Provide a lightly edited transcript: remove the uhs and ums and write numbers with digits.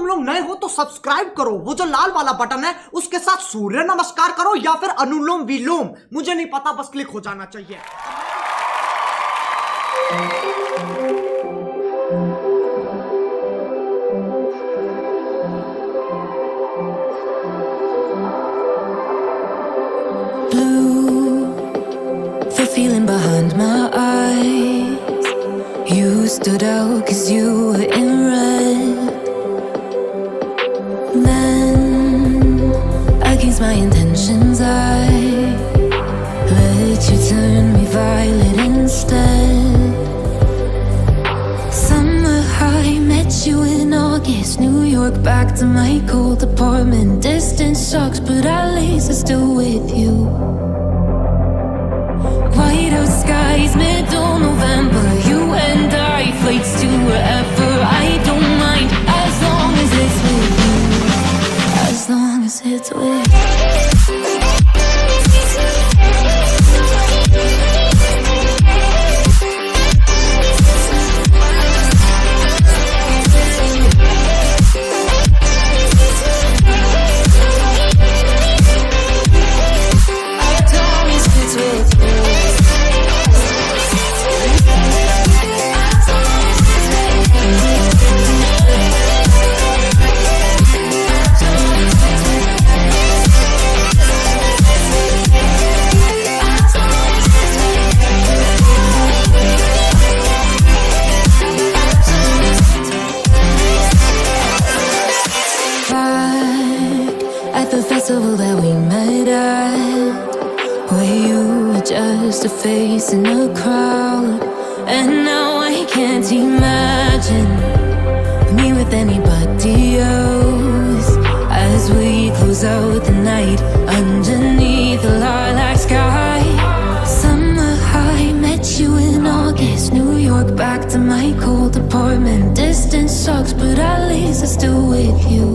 तुम लोग नए हो तो सब्सक्राइब करो, वो जो लाल वाला बटन है उसके साथ सूर्य नमस्कार करो या फिर अनुलोम विलोम, मुझे नहीं पता, बस क्लिक हो जाना चाहिए। The feeling behind my eyes, you stood out 'cause you were in red. Then, against my intentions, I let you turn me violet instead. Summer high, met you in August, New York, back to my cold apartment. Distance sucks, but at least I'm still with you. White out skies, middle November, you and I, flights to wherever. I don't mind, as long as it's with you. As long as it's with you. At the festival that we met at, where you were just a face in a crowd, and now I can't imagine me with anybody else. As we close out the night underneath the lilac sky. Summer high, met you in August, New York, back to my cold apartment. Distance sucks, but at least I'm still with you.